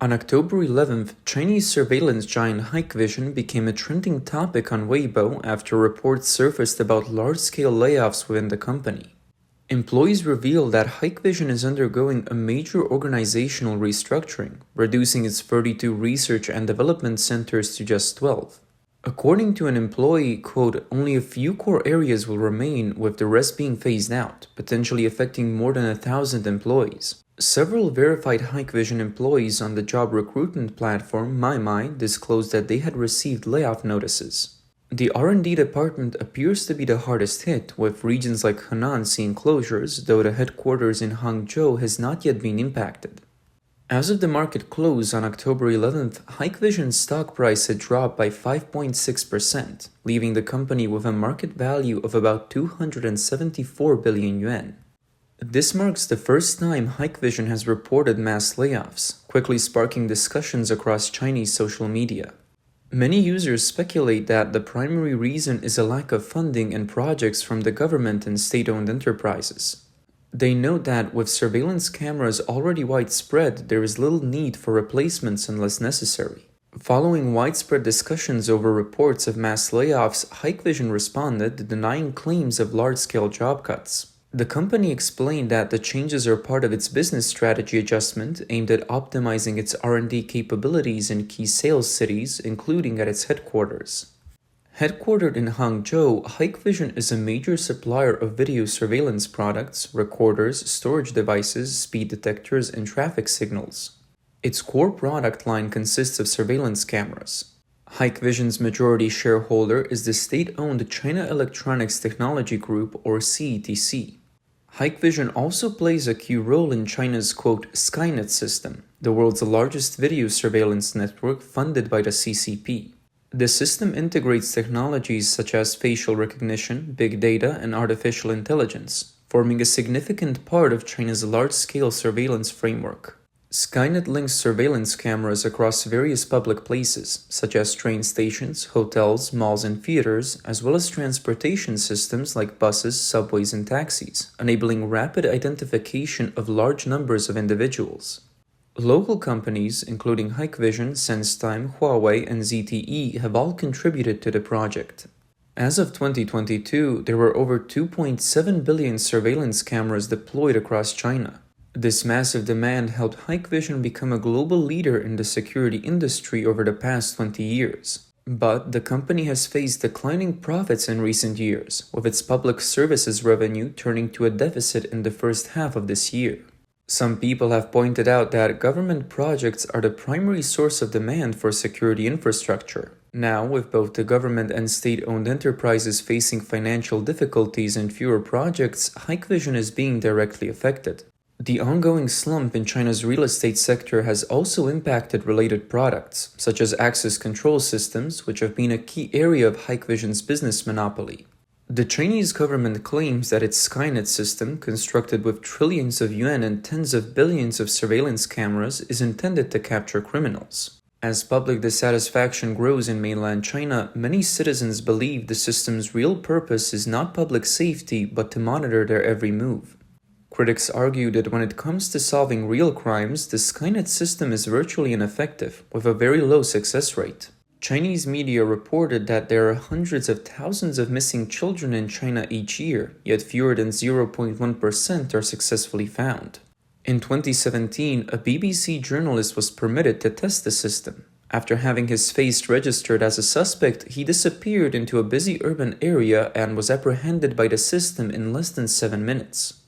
On October 11th, Chinese surveillance giant Hikvision became a trending topic on Weibo after reports surfaced about large-scale layoffs within the company. Employees revealed that Hikvision is undergoing a major organizational restructuring, reducing its 32 research and development centers to just 12. According to an employee, quote, only a few core areas will remain, with the rest being phased out, potentially affecting more than 1,000 employees. Several verified Hikvision employees on the job recruitment platform MyMy disclosed that they had received layoff notices. The R&D department appears to be the hardest hit, with regions like Henan seeing closures, though the headquarters in Hangzhou has not yet been impacted. As of the market close on October 11th, Hikvision's stock price had dropped by 5.6%, leaving the company with a market value of about 274 billion yuan. This marks the first time Hikvision has reported mass layoffs, quickly sparking discussions across Chinese social media. Many users speculate that the primary reason is a lack of funding and projects from the government and state-owned enterprises. They note that with surveillance cameras already widespread, there is little need for replacements unless necessary. Following widespread discussions over reports of mass layoffs, Hikvision responded, denying claims of large-scale job cuts. The company explained that the changes are part of its business strategy adjustment aimed at optimizing its R&D capabilities in key sales cities, including at its headquarters. Headquartered in Hangzhou, Hikvision is a major supplier of video surveillance products, recorders, storage devices, speed detectors, and traffic signals. Its core product line consists of surveillance cameras. Hikvision's majority shareholder is the state-owned China Electronics Technology Group, or CETC. Hikvision also plays a key role in China's, quote, Skynet system, the world's largest video surveillance network funded by the CCP. The system integrates technologies such as facial recognition, big data, and artificial intelligence, forming a significant part of China's large-scale surveillance framework. Skynet links surveillance cameras across various public places, such as train stations, hotels, malls, and theaters, as well as transportation systems like buses, subways, and taxis, enabling rapid identification of large numbers of individuals. Local companies, including Hikvision, SenseTime, Huawei, and ZTE, have all contributed to the project. As of 2022, there were over 2.7 billion surveillance cameras deployed across China. This massive demand helped Hikvision become a global leader in the security industry over the past 20 years. But the company has faced declining profits in recent years, with its public services revenue turning to a deficit in the first half of this year. Some people have pointed out that government projects are the primary source of demand for security infrastructure. Now, with both the government and state-owned enterprises facing financial difficulties and fewer projects, Hikvision is being directly affected. The ongoing slump in China's real estate sector has also impacted related products, such as access control systems, which have been a key area of Hikvision's business monopoly. The Chinese government claims that its Skynet system, constructed with trillions of yuan and tens of billions of surveillance cameras, is intended to capture criminals. As public dissatisfaction grows in mainland China, many citizens believe the system's real purpose is not public safety but to monitor their every move. Critics argue that when it comes to solving real crimes, the Skynet system is virtually ineffective, with a very low success rate. Chinese media reported that there are hundreds of thousands of missing children in China each year, yet fewer than 0.1% are successfully found. In 2017, a BBC journalist was permitted to test the system. After having his face registered as a suspect, he disappeared into a busy urban area and was apprehended by the system in less than 7 minutes.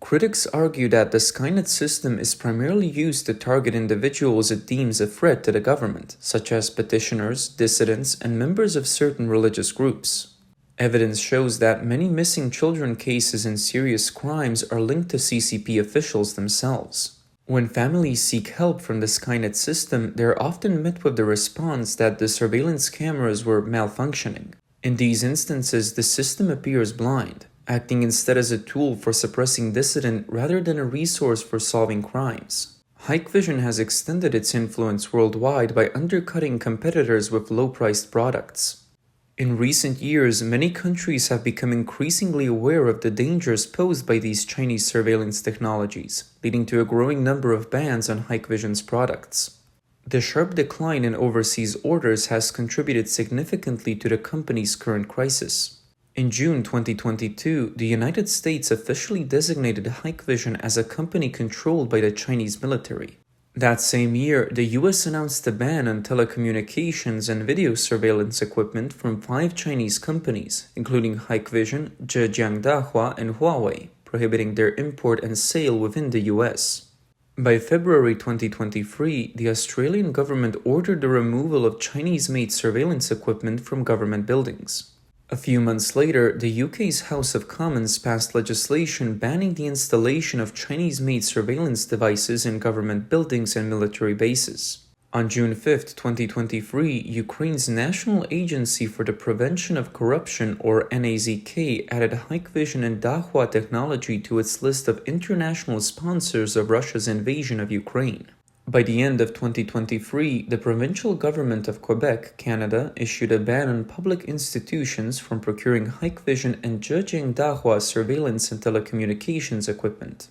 Critics argue that the Skynet system is primarily used to target individuals it deems a threat to the government, such as petitioners, dissidents, and members of certain religious groups. Evidence shows that many missing children cases and serious crimes are linked to CCP officials themselves. When families seek help from the Skynet system, they are often met with the response that the surveillance cameras were malfunctioning. In these instances, the system appears blind, acting instead as a tool for suppressing dissident rather than a resource for solving crimes. Hikvision has extended its influence worldwide by undercutting competitors with low-priced products. In recent years, many countries have become increasingly aware of the dangers posed by these Chinese surveillance technologies, leading to a growing number of bans on Hikvision's products. The sharp decline in overseas orders has contributed significantly to the company's current crisis. In June 2022, the United States officially designated Hikvision as a company controlled by the Chinese military. That same year, the US announced a ban on telecommunications and video surveillance equipment from 5 Chinese companies, including Hikvision, Zhejiang Dahua, and Huawei, prohibiting their import and sale within the US. By February 2023, the Australian government ordered the removal of Chinese-made surveillance equipment from government buildings. A few months later, the UK's House of Commons passed legislation banning the installation of Chinese-made surveillance devices in government buildings and military bases. On June 5, 2023, Ukraine's National Agency for the Prevention of Corruption, or NAZK, added Hikvision and Dahua technology to its list of international sponsors of Russia's invasion of Ukraine. By the end of 2023, the provincial government of Quebec, Canada, issued a ban on public institutions from procuring Hikvision and Zhejiang Dahua surveillance and telecommunications equipment.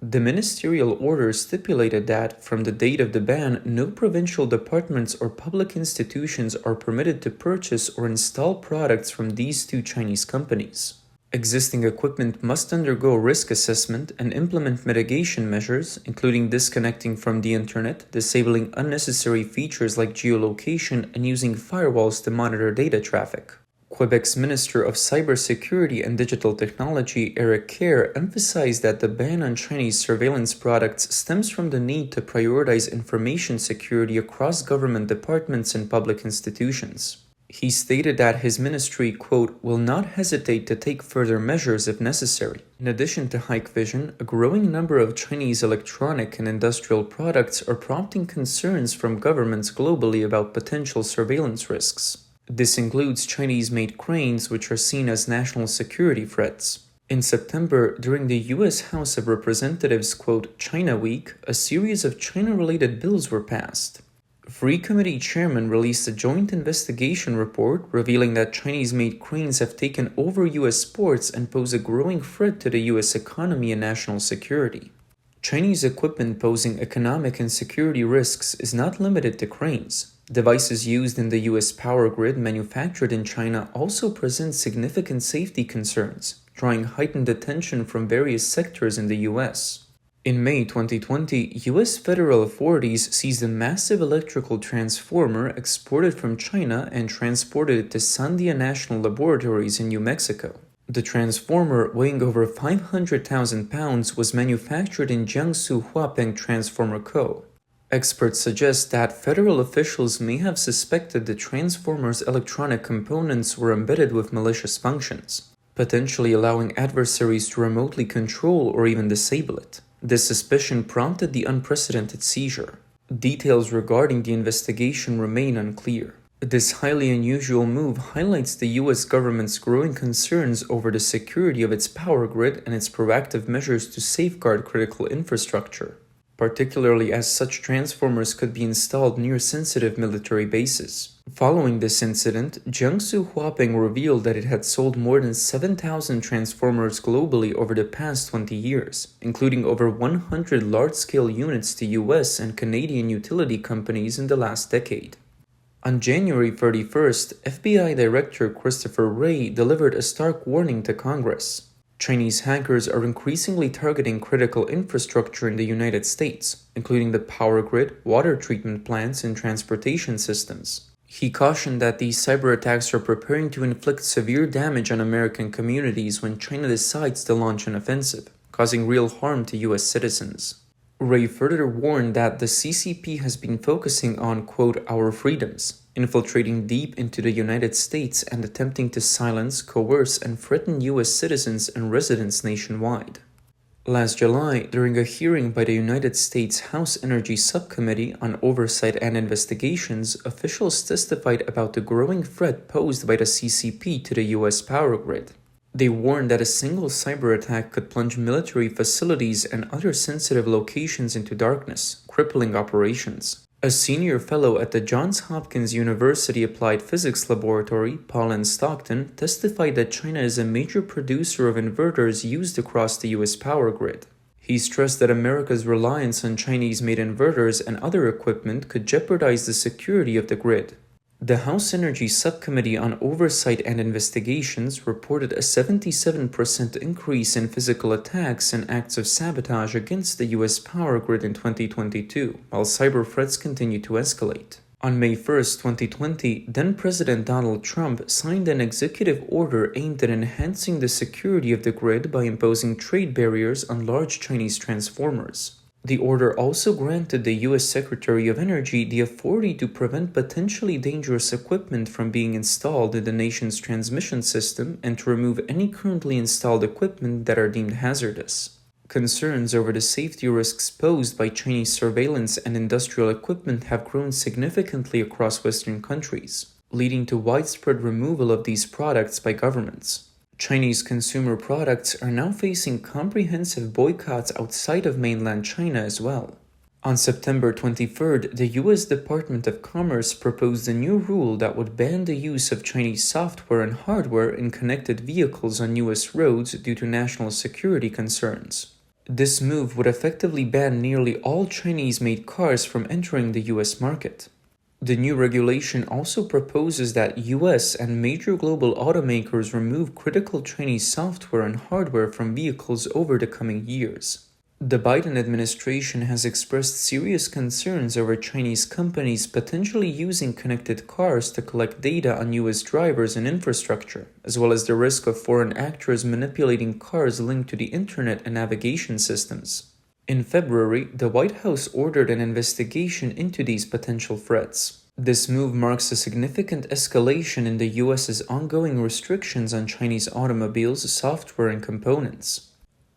The ministerial order stipulated that, from the date of the ban, no provincial departments or public institutions are permitted to purchase or install products from these 2 Chinese companies. Existing equipment must undergo risk assessment and implement mitigation measures, including disconnecting from the internet, disabling unnecessary features like geolocation, and using firewalls to monitor data traffic. Quebec's Minister of Cybersecurity and Digital Technology, Eric Kerr, emphasized that the ban on Chinese surveillance products stems from the need to prioritize information security across government departments and public institutions. He stated that his ministry, quote, will not hesitate to take further measures if necessary. In addition to Hikvision, a growing number of Chinese electronic and industrial products are prompting concerns from governments globally about potential surveillance risks. This includes Chinese-made cranes, which are seen as national security threats. In September, during the U.S. House of Representatives' quote, China Week, a series of China-related bills were passed. Free Committee Chairman released a joint investigation report revealing that Chinese-made cranes have taken over U.S. ports and pose a growing threat to the U.S. economy and national security. Chinese equipment posing economic and security risks is not limited to cranes. Devices used in the U.S. power grid manufactured in China also present significant safety concerns, drawing heightened attention from various sectors in the U.S. In May 2020, U.S. federal authorities seized a massive electrical transformer exported from China and transported it to Sandia National Laboratories in New Mexico. The transformer, weighing over 500,000 pounds, was manufactured in Jiangsu Huapeng Transformer Co. Experts suggest that federal officials may have suspected the transformer's electronic components were embedded with malicious functions, potentially allowing adversaries to remotely control or even disable it. This suspicion prompted the unprecedented seizure. Details regarding the investigation remain unclear. This highly unusual move highlights the U.S. government's growing concerns over the security of its power grid and its proactive measures to safeguard critical infrastructure, particularly as such transformers could be installed near sensitive military bases. Following this incident, Jiangsu Huapeng revealed that it had sold more than 7,000 transformers globally over the past 20 years, including over 100 large-scale units to US and Canadian utility companies in the last decade. On January 31st, FBI Director Christopher Wray delivered a stark warning to Congress. Chinese hackers are increasingly targeting critical infrastructure in the United States, including the power grid, water treatment plants, and transportation systems. He cautioned that these cyber attacks are preparing to inflict severe damage on American communities when China decides to launch an offensive, causing real harm to U.S. citizens. Wray further warned that the CCP has been focusing on, quote, our freedoms, infiltrating deep into the United States and attempting to silence, coerce, and threaten U.S. citizens and residents nationwide. Last July, during a hearing by the United States House Energy Subcommittee on Oversight and Investigations, officials testified about the growing threat posed by the CCP to the U.S. power grid. They warned that a single cyber attack could plunge military facilities and other sensitive locations into darkness, crippling operations. A senior fellow at the Johns Hopkins University Applied Physics Laboratory, Paul N. Stockton, testified that China is a major producer of inverters used across the U.S. power grid. He stressed that America's reliance on Chinese-made inverters and other equipment could jeopardize the security of the grid. The House Energy Subcommittee on Oversight and Investigations reported a 77% increase in physical attacks and acts of sabotage against the U.S. power grid in 2022, while cyber threats continue to escalate. On May 1, 2020, then-President Donald Trump signed an executive order aimed at enhancing the security of the grid by imposing trade barriers on large Chinese transformers. The order also granted the U.S. Secretary of Energy the authority to prevent potentially dangerous equipment from being installed in the nation's transmission system and to remove any currently installed equipment that are deemed hazardous. Concerns over the safety risks posed by Chinese surveillance and industrial equipment have grown significantly across Western countries, leading to widespread removal of these products by governments. Chinese consumer products are now facing comprehensive boycotts outside of mainland China as well. On September 23rd, the U.S. Department of Commerce proposed a new rule that would ban the use of Chinese software and hardware in connected vehicles on U.S. roads due to national security concerns. This move would effectively ban nearly all Chinese-made cars from entering the U.S. market. The new regulation also proposes that U.S. and major global automakers remove critical Chinese software and hardware from vehicles over the coming years. The Biden administration has expressed serious concerns over Chinese companies potentially using connected cars to collect data on U.S. drivers and infrastructure, as well as the risk of foreign actors manipulating cars linked to the internet and navigation systems. In February, the White House ordered an investigation into these potential threats. This move marks a significant escalation in the U.S.'s ongoing restrictions on Chinese automobiles, software, and components.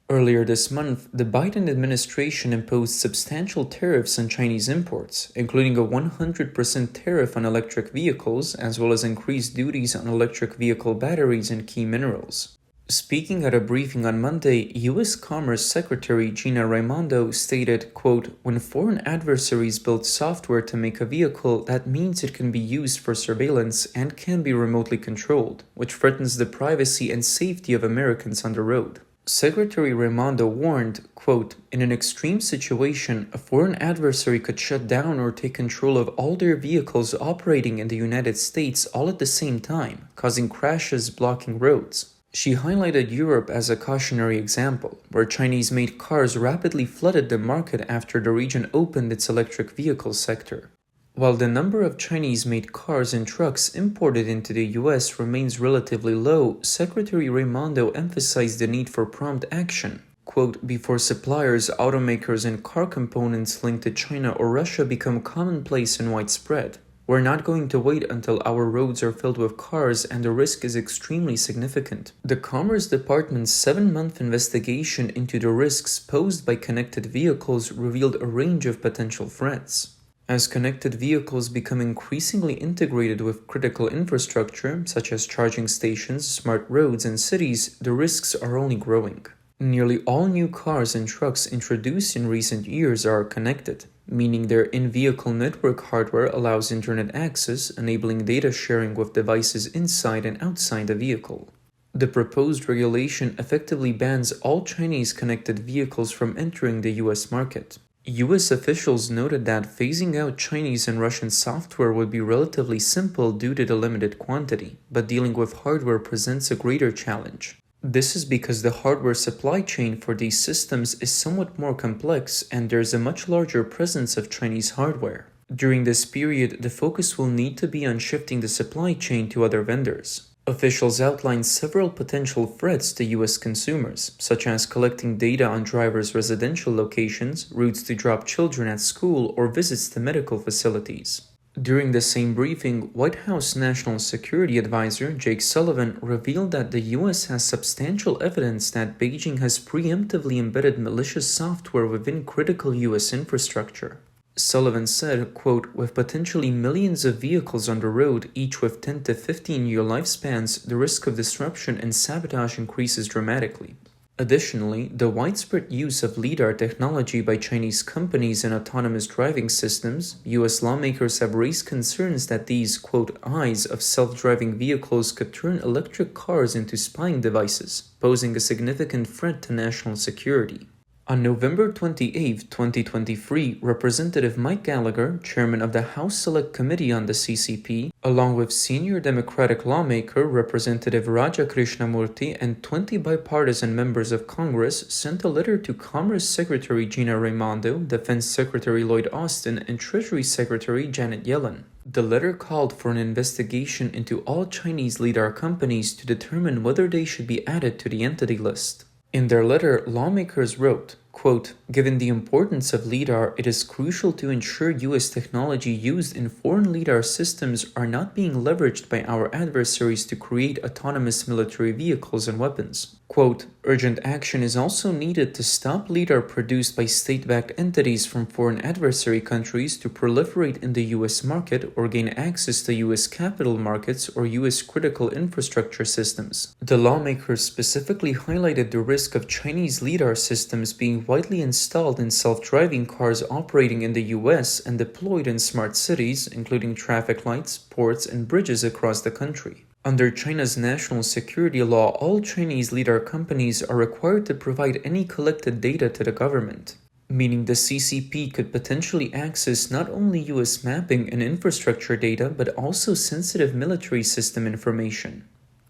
Earlier this month, the Biden administration imposed substantial tariffs on Chinese imports, including a 100% tariff on electric vehicles, as well as increased duties on electric vehicle batteries and key minerals. Speaking at a briefing on Monday, U.S. Commerce Secretary Gina Raimondo stated, quote, "When foreign adversaries build software to make a vehicle, that means it can be used for surveillance and can be remotely controlled, which threatens the privacy and safety of Americans on the road." Secretary Raimondo warned, quote, "In an extreme situation, a foreign adversary could shut down or take control of all their vehicles operating in the United States all at the same time, causing crashes blocking roads." She highlighted Europe as a cautionary example, where Chinese-made cars rapidly flooded the market after the region opened its electric vehicle sector. While the number of Chinese-made cars and trucks imported into the U.S. remains relatively low, Secretary Raimondo emphasized the need for prompt action. Quote, "Before suppliers, automakers, and car components linked to China or Russia become commonplace and widespread. We're not going to wait until our roads are filled with cars and the risk is extremely significant." The Commerce Department's 7-month investigation into the risks posed by connected vehicles revealed a range of potential threats. As connected vehicles become increasingly integrated with critical infrastructure, such as charging stations, smart roads, and cities, the risks are only growing. Nearly all new cars and trucks introduced in recent years are connected, meaning their in-vehicle network hardware allows internet access, enabling data sharing with devices inside and outside the vehicle. The proposed regulation effectively bans all Chinese connected vehicles from entering the U.S. market. U.S. officials noted that phasing out Chinese and Russian software would be relatively simple due to the limited quantity, but dealing with hardware presents a greater challenge. This is because the hardware supply chain for these systems is somewhat more complex and there's a much larger presence of Chinese hardware. During this period, the focus will need to be on shifting the supply chain to other vendors. Officials outlined several potential threats to U.S. consumers, such as collecting data on drivers' residential locations, routes to drop children at school, or visits to medical facilities. During the same briefing, White House National Security Advisor Jake Sullivan revealed that the U.S. has substantial evidence that Beijing has preemptively embedded malicious software within critical U.S. infrastructure. Sullivan said, quote, "With potentially millions of vehicles on the road, each with 10 to 15-year lifespans, the risk of disruption and sabotage increases dramatically." Additionally, the widespread use of LiDAR technology by Chinese companies in autonomous driving systems, U.S. lawmakers have raised concerns that these, quote, "eyes" of self-driving vehicles could turn electric cars into spying devices, posing a significant threat to national security. On November 28, 2023, Representative Mike Gallagher, chairman of the House Select Committee on the CCP, along with senior Democratic lawmaker Representative Raja Krishnamurthy and 20 bipartisan members of Congress, sent a letter to Commerce Secretary Gina Raimondo, Defense Secretary Lloyd Austin, and Treasury Secretary Janet Yellen. The letter called for an investigation into all Chinese LiDAR companies to determine whether they should be added to the entity list. In their letter, lawmakers wrote, quote, "Given the importance of LiDAR, it is crucial to ensure U.S. technology used in foreign LiDAR systems are not being leveraged by our adversaries to create autonomous military vehicles and weapons." Quote, "Urgent action is also needed to stop LiDAR produced by state-backed entities from foreign adversary countries to proliferate in the U.S. market or gain access to U.S. capital markets or U.S. critical infrastructure systems." The lawmakers specifically highlighted the risk of Chinese LiDAR systems being widely installed in self-driving cars operating in the U.S. and deployed in smart cities, including traffic lights, ports, and bridges across the country. Under China's national security law, all Chinese LiDAR companies are required to provide any collected data to the government, meaning the CCP could potentially access not only U.S. mapping and infrastructure data, but also sensitive military system information.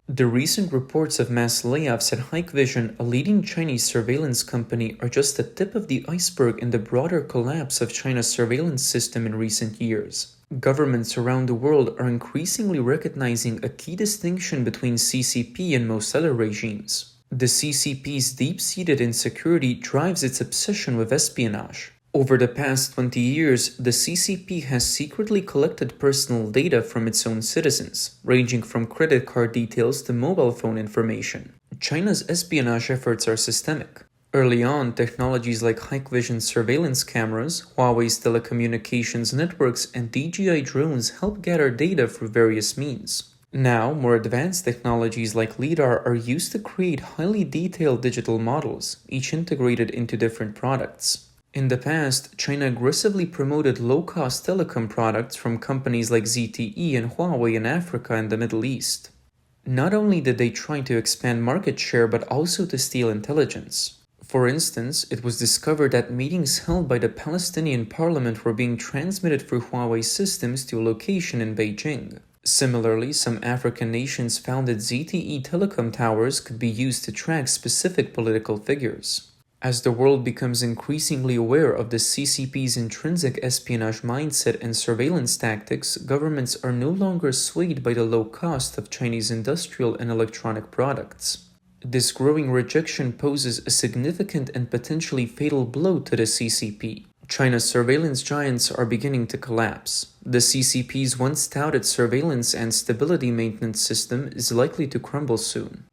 The recent reports of mass layoffs at Hikvision, a leading Chinese surveillance company, are just the tip of the iceberg in the broader collapse of China's surveillance system in recent years. Governments around the world are increasingly recognizing a key distinction between CCP and most other regimes. The CCP's deep-seated insecurity drives its obsession with espionage. Over the past 20 years, the CCP has secretly collected personal data from its own citizens, ranging from credit card details to mobile phone information. China's espionage efforts are systemic. Early on, technologies like Hikvision surveillance cameras, Huawei's telecommunications networks, and DJI drones help gather data through various means. Now, more advanced technologies like LiDAR are used to create highly detailed digital models, each integrated into different products. In the past, China aggressively promoted low-cost telecom products from companies like ZTE and Huawei in Africa and the Middle East. Not only did they try to expand market share, but also to steal intelligence. For instance, it was discovered that meetings held by the Palestinian parliament were being transmitted through Huawei systems to a location in Beijing. Similarly, some African nations found that ZTE telecom towers could be used to track specific political figures. As the world becomes increasingly aware of the CCP's intrinsic espionage mindset and surveillance tactics, governments are no longer swayed by the low cost of Chinese industrial and electronic products. This growing rejection poses a significant and potentially fatal blow to the CCP. China's surveillance giants are beginning to collapse. The CCP's once touted surveillance and stability maintenance system is likely to crumble soon.